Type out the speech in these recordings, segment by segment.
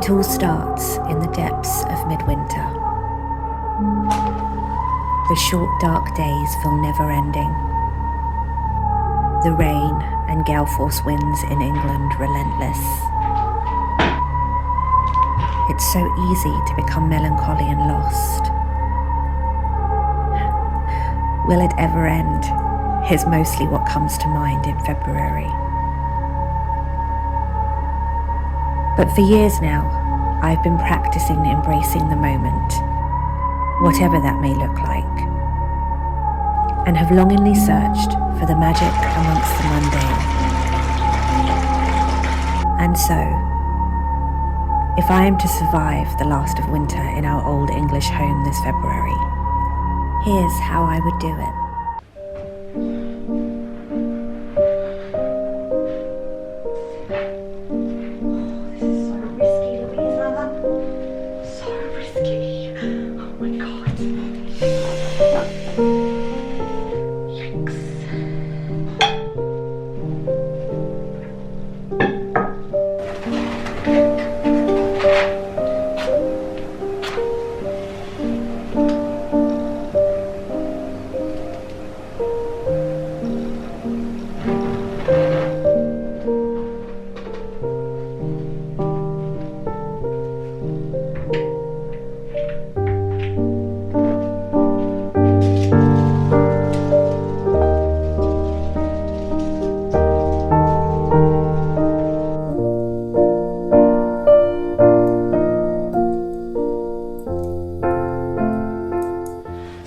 It all starts in the depths of midwinter. The short dark days feel never ending. The rain and gale force winds in England relentless. It's so easy to become melancholy and lost. Will it ever end? Is mostly what comes to mind in February. But for years now, I've been practicing embracing the moment, whatever that may look like, and have longingly searched for the magic amongst the mundane. And so, if I am to survive the last of winter in our old English home this February, here's how I would do it.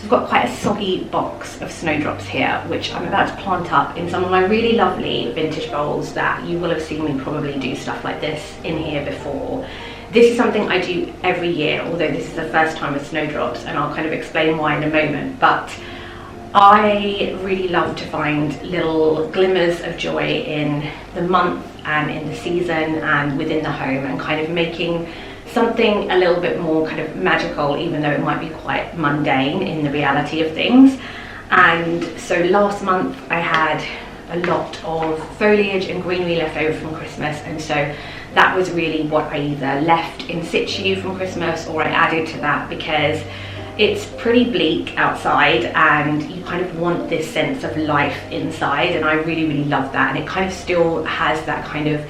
I've got quite a soggy box of snowdrops here, which I'm about to plant up in some of my really lovely vintage bowls that you will have seen me probably do stuff like this in here before. This is something I do every year, although this is the first time with snowdrops, and I'll kind of explain why in a moment. But I really love to find little glimmers of joy in the month and in the season and within the home, and kind of making something a little bit more kind of magical, even though it might be quite mundane in the reality of things. And so last month I had a lot of foliage and greenery left over from Christmas, and so that was really what I either left in situ from Christmas or I added to that, because it's pretty bleak outside and you kind of want this sense of life inside, and I really love that, and it kind of still has that kind of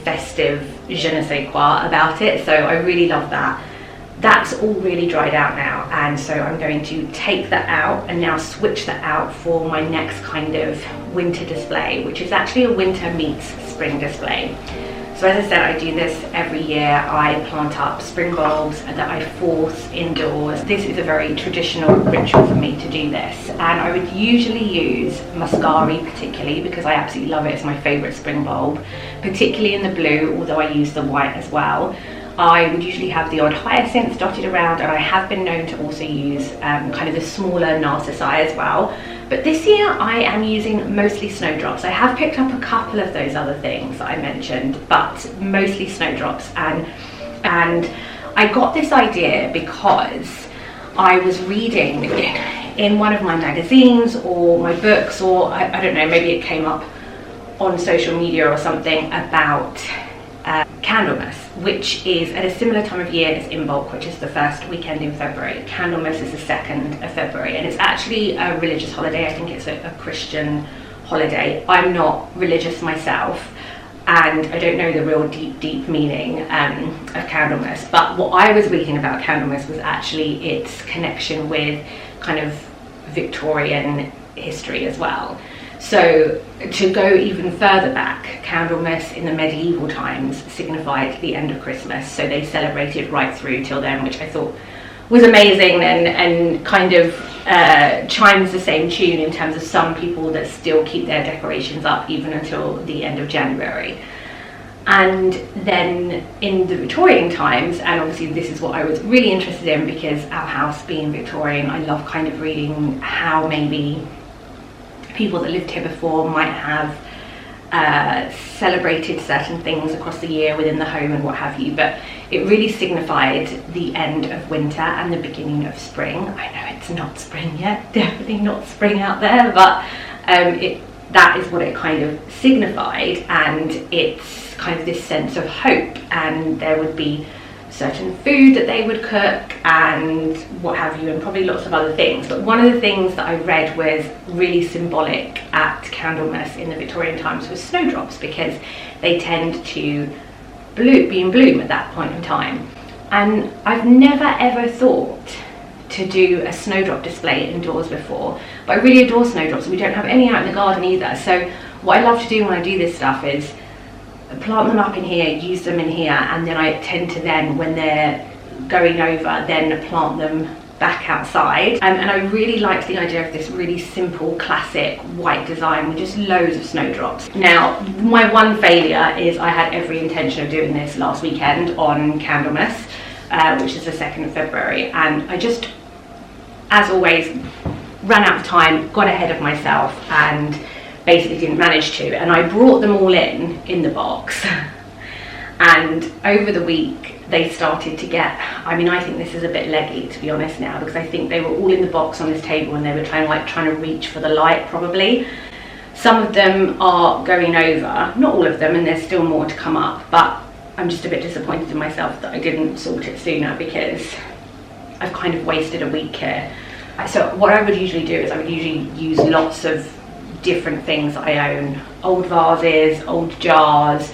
festive je ne sais quoi about it, so I really love that. That's all really dried out now, and so I'm going to take that out and now switch that out for my next kind of winter display, which is actually a winter meets spring display. So as I said, I do this every year. I plant up spring bulbs that I force indoors. This is a very traditional ritual for me to do this, and I would usually use muscari particularly, because I absolutely love it. It's my favourite spring bulb, particularly in the blue, although I use the white as well. I would usually have the odd hyacinth dotted around, and I have been known to also use kind of the smaller narcissi as well. But this year I am using mostly snowdrops. I have picked up a couple of those other things that I mentioned, but mostly snowdrops. And I got this idea because I was reading in one of my magazines or my books, or I don't know, maybe it came up on social media or something about Candlemas, which is at a similar time of year as Imbolc, which is the first weekend in February. Candlemas is the 2nd of February, and it's actually a religious holiday. I think it's a Christian holiday. I'm not religious myself, and I don't know the real deep meaning of Candlemas, but what I was reading about Candlemas was actually its connection with kind of Victorian history as well. So to go even further back, Candlemas in the medieval times signified the end of Christmas, so they celebrated right through till then, which I thought was amazing, and kind of chimes the same tune in terms of some people that still keep their decorations up even until the end of January. And then in the Victorian times, and obviously this is what I was really interested in, because our house being Victorian, I love kind of reading how maybe people that lived here before might have celebrated certain things across the year within the home and what have you, but it really signified the end of winter and the beginning of spring. I know it's not spring yet, definitely not spring out there, but that is what it kind of signified, and it's kind of this sense of hope, and there would be certain food that they would cook and what have you, and probably lots of other things. But one of the things that I read was really symbolic at Candlemas in the Victorian times was snowdrops, because they tend to be in bloom at that point in time. And I've never ever thought to do a snowdrop display indoors before, but I really adore snowdrops, and we don't have any out in the garden either. So what I love to do when I do this stuff is plant them up in here, use them in here, and then I tend to then, when they're going over, then plant them back outside. And I really liked the idea of this really simple classic white design with just loads of snowdrops. Now my one failure is I had every intention of doing this last weekend on Candlemas, which is the 2nd of February, and I just, as always, ran out of time, got ahead of myself, and basically didn't manage to. And I brought them all in the box, and over the week they started to get, I mean, I think this is a bit leggy, to be honest now, because I think they were all in the box on this table and they were trying to reach for the light probably. Some of them are going over, not all of them, and there's still more to come up, but I'm just a bit disappointed in myself that I didn't sort it sooner, because I've kind of wasted a week here. So what I would usually do is I would usually use lots of different things that I own: old vases, old jars,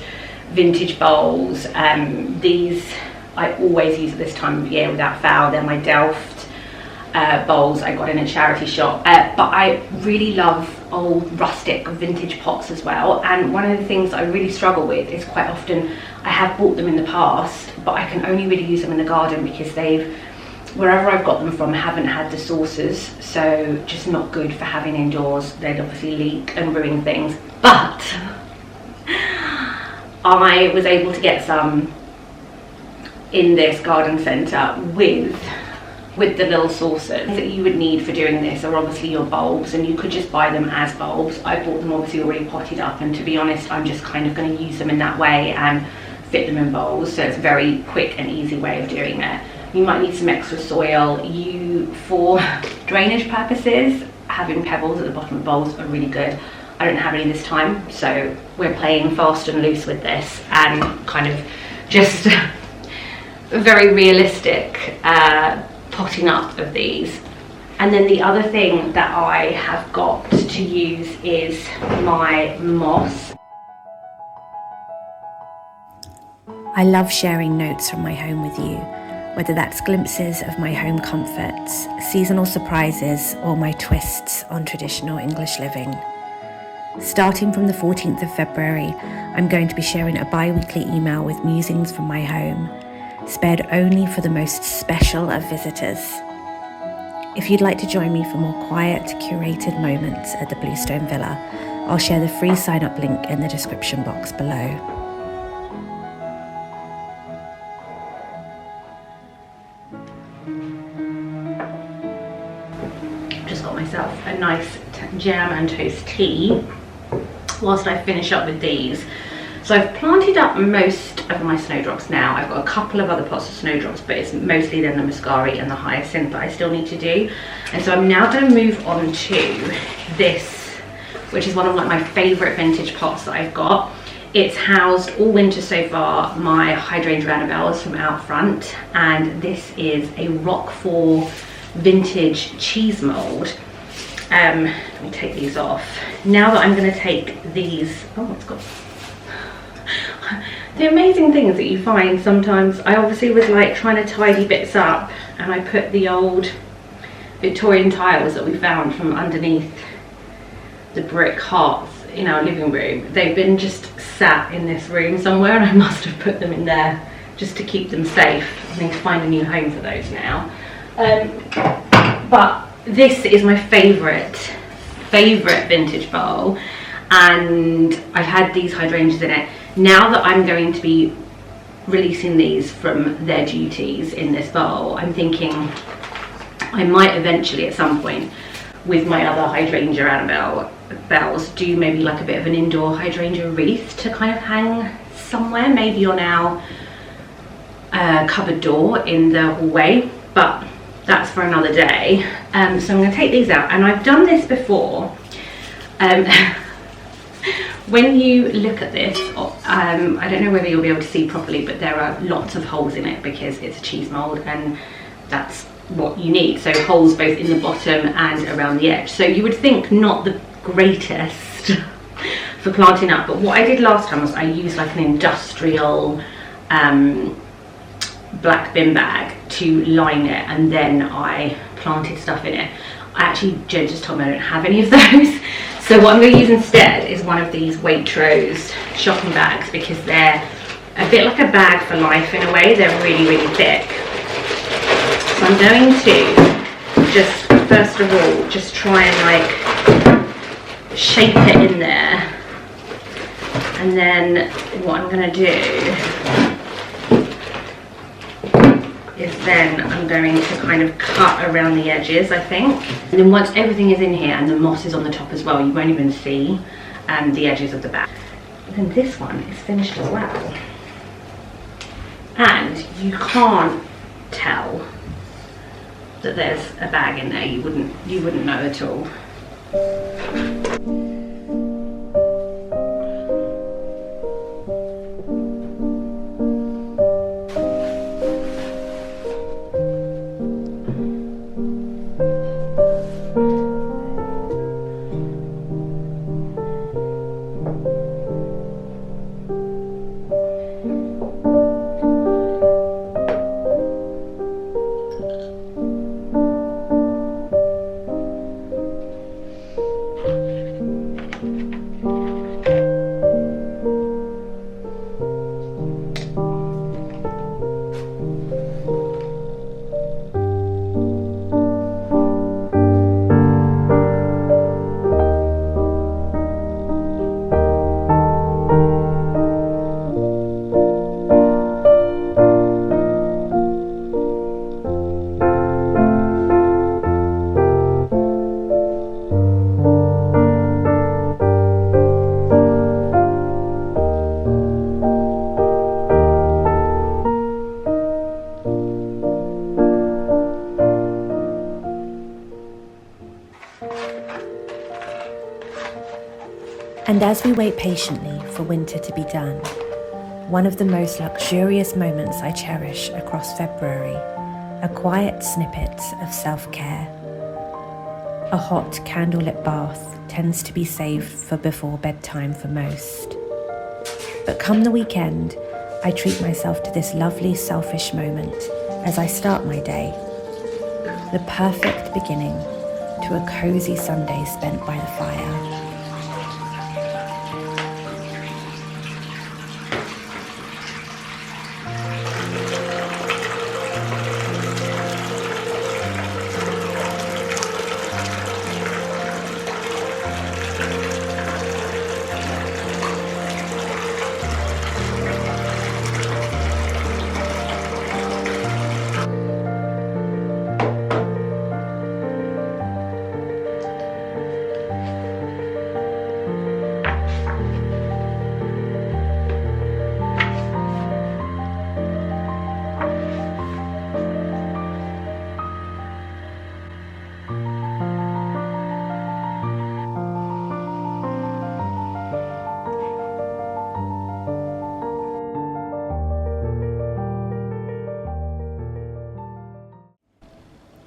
vintage bowls. These I always use at this time of year without fail. They're my Delft bowls I got in a charity shop, but I really love old rustic vintage pots as well. And one of the things I really struggle with is quite often I have bought them in the past, but I can only really use them in the garden because wherever I've got them from, haven't had the saucers, so just not good for having indoors. They'd obviously leak and ruin things. But I was able to get some in this garden centre with the little saucers that you would need for doing this are obviously your bulbs, and you could just buy them as bulbs. I bought them obviously already potted up, and to be honest, I'm just kind of going to use them in that way and fit them in bowls, so it's a very quick and easy way of doing it. You might need some extra soil. For drainage purposes, having pebbles at the bottom of bowls are really good. I don't have any this time, so we're playing fast and loose with this and kind of just very realistic potting up of these. And then the other thing that I have got to use is my moss. I love sharing notes from my home with you, whether that's glimpses of my home comforts, seasonal surprises, or my twists on traditional English living. Starting from the 14th of February, I'm going to be sharing a bi-weekly email with musings from my home, spared only for the most special of visitors. If you'd like to join me for more quiet, curated moments at the Bluestone Villa, I'll share the free sign-up link in the description box below. Just got myself a nice jam and toast tea whilst I finish up with these. So I've planted up most of my snowdrops now. I've got a couple of other pots of snowdrops, but it's mostly then the muscari and the hyacinth that I still need to do. And so I'm now going to move on to this, which is one of my favourite vintage pots that I've got. It's housed all winter so far my hydrangea annabelles from out front, and this is a Roquefort vintage cheese mould. Let me take these off. Now that I'm going to take these, oh, it's got the amazing things that you find sometimes. I obviously was like trying to tidy bits up, and I put the old Victorian tiles that we found from underneath the brick hearth in our living room. They've been just sat in this room somewhere, and I must have put them in there just to keep them safe. I need to find a new home for those now. But this is my favourite vintage bowl, and I've had these hydrangeas in it. Now that I'm going to be releasing these from their duties in this bowl, I'm thinking I might eventually at some point with my other hydrangea annabelles do maybe like a bit of an indoor hydrangea wreath to kind of hang somewhere, maybe on our cupboard door in the hallway, but that's for another day. So I'm going to take these out, and I've done this before. When you look at this I don't know whether you'll be able to see properly, but there are lots of holes in it because it's a cheese mold, and that's what you need. So holes both in the bottom and around the edge. So you would think not the greatest for planting up, but what I did last time was I used like an industrial black bin bag to line it, and then I planted stuff in it. Jen just told me I don't have any of those. So what I'm going to use instead is one of these Waitrose shopping bags, because they're a bit like a bag for life in a way. They're really, really thick. So I'm going to just, first of all, just try and like shape it in there. And then what I'm going to do is then I'm going to kind of cut around the edges, I think. And then once everything is in here and the moss is on the top as well, you won't even see the edges of the bag. And then this one is finished as well. And you can't tell that there's a bag in there. You wouldn't know at all. And as we wait patiently for winter to be done, one of the most luxurious moments I cherish across February are quiet snippets of self-care. A hot candlelit bath tends to be saved for before bedtime for most. But come the weekend, I treat myself to this lovely selfish moment as I start my day. The perfect beginning to a cozy Sunday spent by the fire.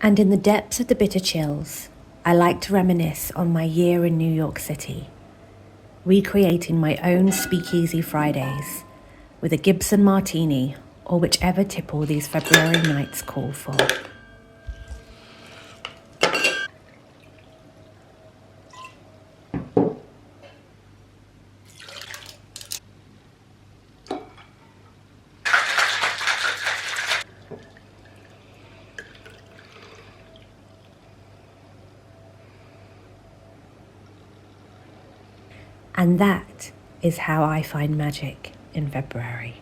And in the depths of the bitter chills, I like to reminisce on my year in New York City, recreating my own speakeasy Fridays with a Gibson martini or whichever tipple these February nights call for. And that is how I find magic in February.